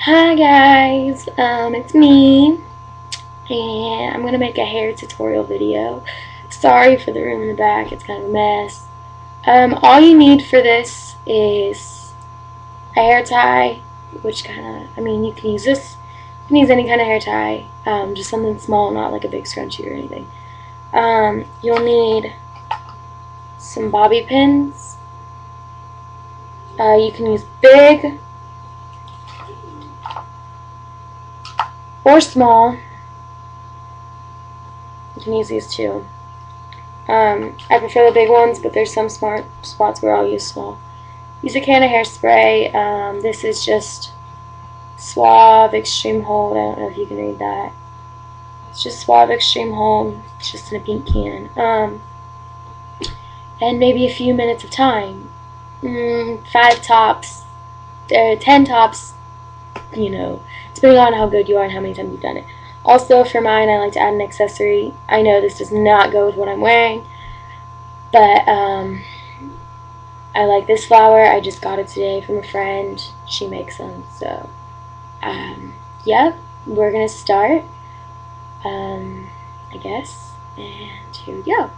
Hi guys, it's me, and I'm gonna make a hair tutorial video. Sorry for the room in the back, it's kind of a mess. All you need for this is a hair tie, which you can use this, you can use any kind of hair tie, just something small, not like a big scrunchie or anything. You'll need some bobby pins. You can use big or small. You can use these too. I prefer the big ones, but there's some smart spots where I'll use small. Use a can of hairspray. This is just Suave Extreme Hold. I don't know if you can read that. It's just Suave Extreme Hold. It's just in a pink can. And maybe a few minutes of time. 5 tops. 10 tops. Depending on how good you are and how many times you've done it. Also, for mine, I like to add an accessory. I know this does not go with what I'm wearing, but I like this flower. I just got it today from a friend. She makes them, so yeah, we're gonna start, I guess, and here we go.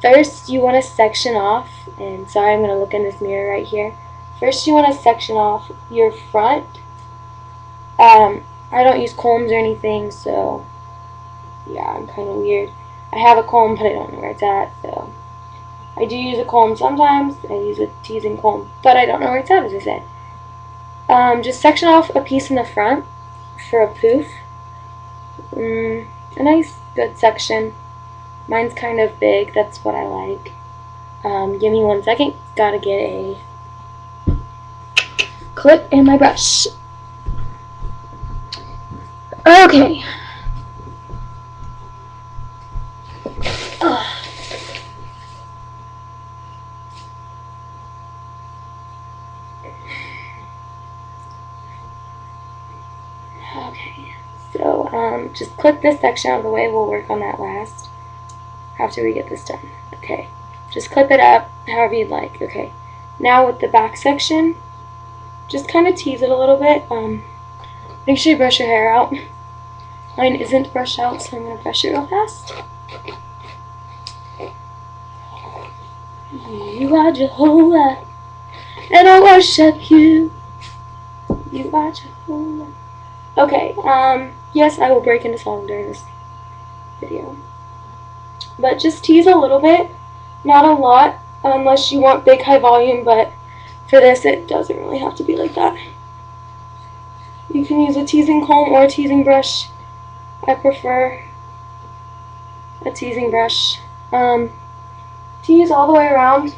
First, you want to section off, and sorry, I'm gonna look in this mirror right here. First, you want to section off your front. I don't use combs or anything, so yeah, I'm kind of weird. I have a comb, but I don't know where it's at, so I do use a comb sometimes. I use a teasing comb, but I don't know where it's at, as I said. Just section off a piece in the front for a poof. A nice, good section. Mine's kind of big, that's what I like. Give me 1 second. Gotta get a clip and my brush. Okay. Okay, so just clip this section out of the way. We'll work on that last after we get this done. Okay, just clip it up however you'd like. Okay, now with the back section, just kind of tease it a little bit. Make sure you brush your hair out. Mine isn't brushed out, so I'm going to brush it real fast. You are Jehovah, and I worship you. You are Jehovah. Okay, yes, I will break into song during this video. But just tease a little bit, not a lot, unless you want big high volume, but for this it doesn't really have to be like that. You can use a teasing comb or a teasing brush. I prefer a teasing brush. Tease all the way around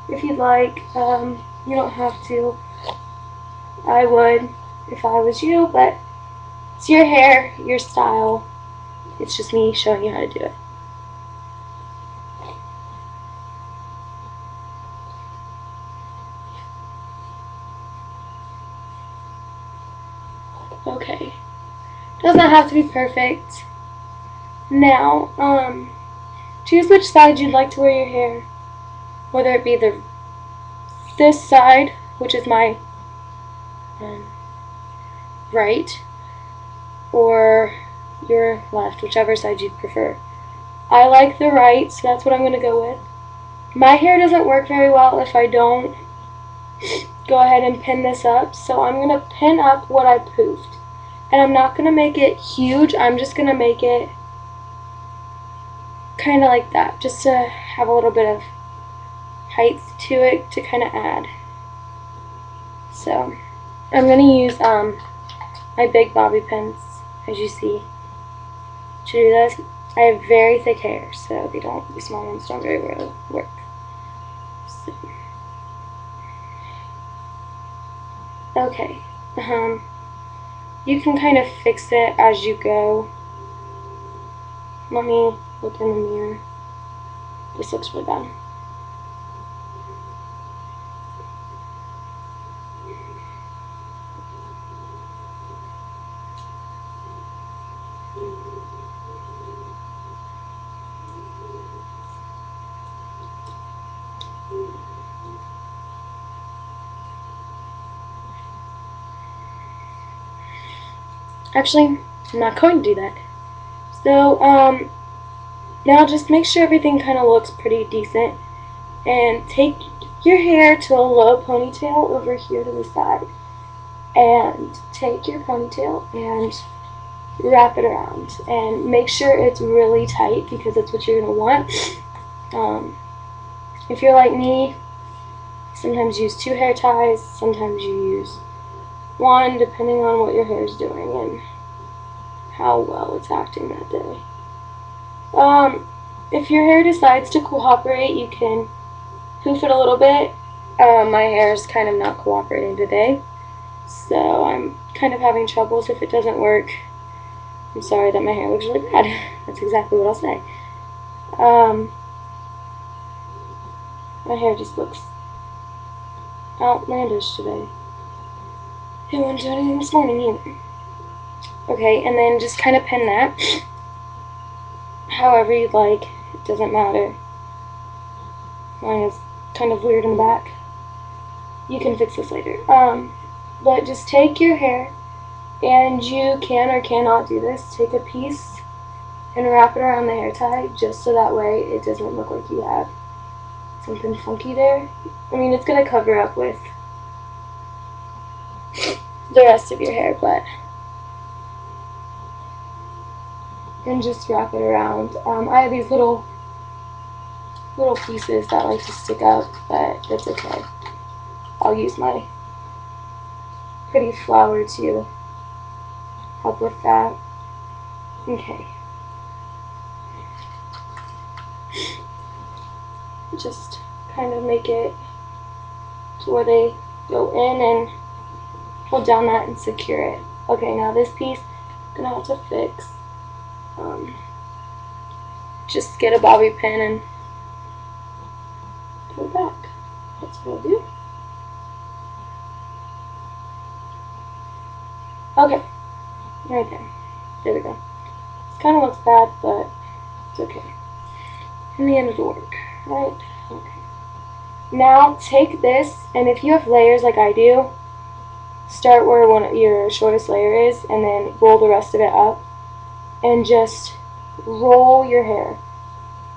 if you'd like. You don't have to. I would if I was you, but it's your hair, your style. It's just me showing you how to do it. Okay. Doesn't have to be perfect. Now, choose which side you'd like to wear your hair. Whether it be this side, which is my right, or your left, whichever side you prefer. I like the right, so that's what I'm going to go with. My hair doesn't work very well if I don't go ahead and pin this up, so I'm going to pin up what I poofed. And I'm not going to make it huge, I'm just going to make it kind of like that, just to have a little bit of height to it to kind of add. So I'm going to use my big bobby pins, as you see, to do this. I have very thick hair, so the small ones don't very well work. So. Okay, you can kind of fix it as you go. Let me look in the mirror. This looks really bad. Actually, I'm not going to do that. So, now just make sure everything kind of looks pretty decent. And take your hair to a low ponytail over here to the side. And take your ponytail and wrap it around. And make sure it's really tight because that's what you're going to want. If you're like me, sometimes use 2 hair ties, sometimes you use 1, depending on what your hair is doing and how well it's acting that day. If your hair decides to cooperate, you can poof it a little bit. My hair is kind of not cooperating today, so I'm kind of having troubles. If it doesn't work, I'm sorry that my hair looks really bad. That's exactly what I'll say. My hair just looks outlandish today. It won't do anything this morning either. Okay, and then just kind of pin that however you'd like. It doesn't matter. Mine is kind of weird in the back. You can fix this later. But just take your hair, and you can or cannot do this. Take a piece and wrap it around the hair tie, just so that way it doesn't look like you have something funky there. I mean, it's going to cover up with the rest of your hair, but... And just wrap it around. I have these little pieces that like to stick up, but that's okay. I'll use my pretty flower to help with that. Okay. Just kind of make it to where they go in and hold down that and secure it. Okay, now this piece I'm gonna have to fix. Just get a bobby pin and put it back. That's what I'll do. Okay, right there. There we go. This kind of looks bad, but it's okay. In the end, it'll work, right? Okay. Now take this, and if you have layers like I do, start where your shortest layer is, and then roll the rest of it up, and just roll your hair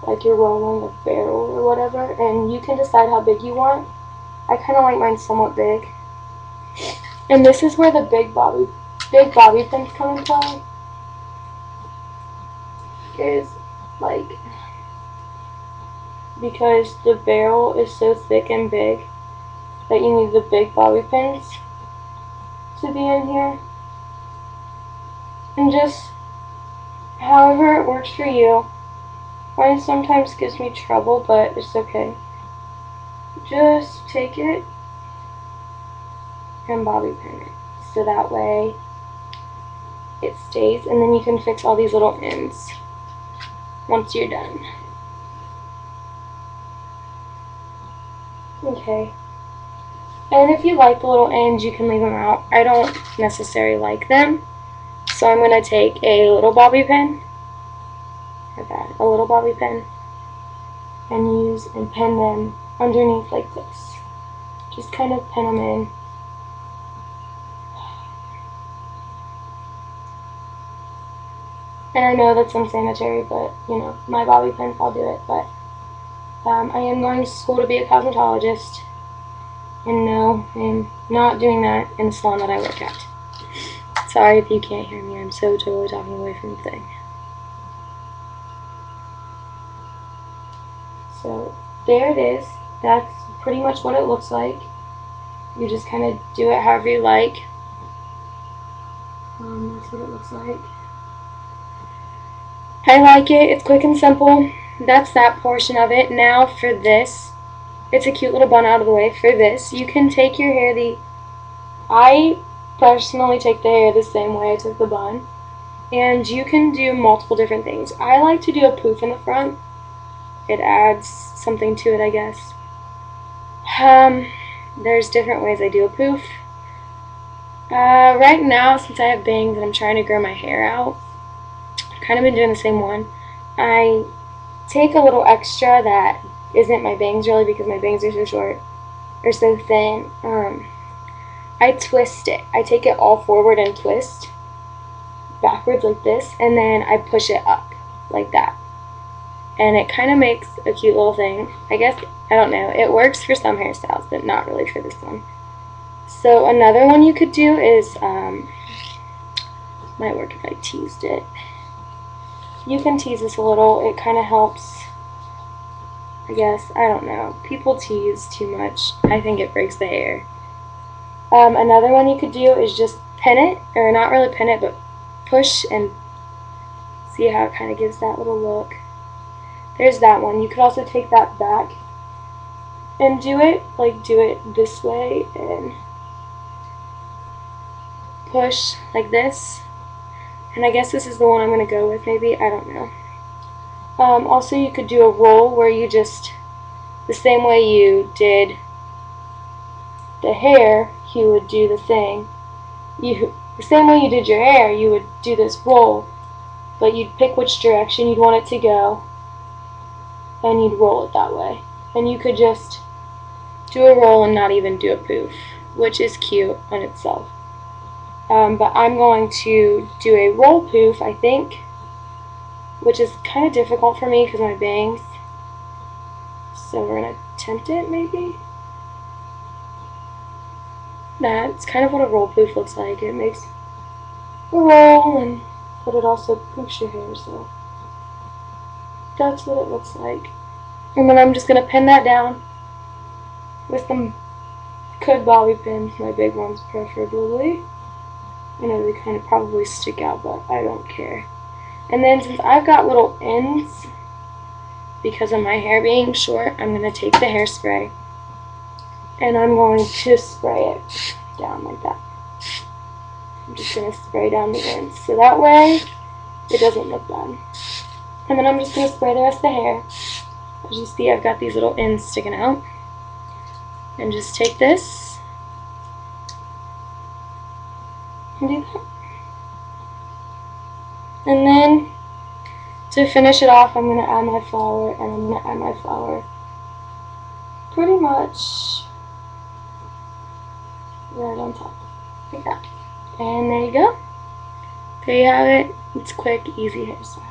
like you're rolling a barrel or whatever, and you can decide how big you want. I kind of like mine somewhat big. And this is where the big bobby pins come into play. Is like, because the barrel is so thick and big that you need the big bobby pins to be in here. And just however it works for you. Mine sometimes gives me trouble, but it's okay. Just take it and bobby pin it, so that way it stays, and then you can fix all these little ends once you're done. Okay. And if you like the little ends, you can leave them out. I don't necessarily like them, so I'm going to take a little bobby pin, a little bobby pin, and pin them underneath like this. Just kind of pin them in. And I know that's unsanitary, but, you know, my bobby pins, I'll do it. But I am going to school to be a cosmetologist. And no, I'm not doing that in the salon that I work at. Sorry if you can't hear me. I'm so totally talking away from the thing. So there it is. That's pretty much what it looks like. You just kind of do it however you like. That's what it looks like. I like it. It's quick and simple. That's that portion of it. Now for this, it's a cute little bun out of the way. For this, you can take your hair I personally take the hair the same way I took the bun. And you can do multiple different things. I like to do a poof in the front. It adds something to it, I guess. There's different ways I do a poof. Right now, since I have bangs and I'm trying to grow my hair out, I've kind of been doing the same one. I take a little extra that isn't my bangs really, because my bangs are so short or so thin. I twist it. I take it all forward and twist. backwards like this, and then I push it up like that. And it kind of makes a cute little thing. I guess, I don't know, it works for some hairstyles, but not really for this one. So another one you could do is, might work if I teased it. You can tease this a little, it kind of helps, I guess, I don't know. People tease too much, I think it breaks the hair. Another one you could do is just pin it, or not really pin it, but push and see how it kind of gives that little look. There's that one. You could also take that back and do it, like do it this way and push like this. And I guess this is the one I'm going to go with, maybe, I don't know. Also you could do a roll where you just, the same way you did the hair, you would do the thing. The same way you did your hair, you would do this roll, but you'd pick which direction you'd want it to go, and you'd roll it that way. And you could just do a roll and not even do a poof, which is cute on itself. But I'm going to do a roll poof, I think, which is kind of difficult for me because of my bangs. So we're going to attempt it, maybe? That's kind of what a roll poof looks like. It makes a roll, but it also poofs your hair, so that's what it looks like. And then I'm just going to pin that down with some good bobby pins, my big ones preferably. I know they kind of probably stick out, but I don't care. And then since I've got little ends, because of my hair being short, I'm going to take the hairspray and I'm going to spray it down like that. I'm just going to spray down the ends, so that way it doesn't look bad. And then I'm just going to spray the rest of the hair. As you see, I've got these little ends sticking out. And just take this and do that. And then to finish it off, I'm going to add my flower, and I'm going to add my flower pretty much right on top, like that. And there you go. There you have it. It's quick, easy hairstyle.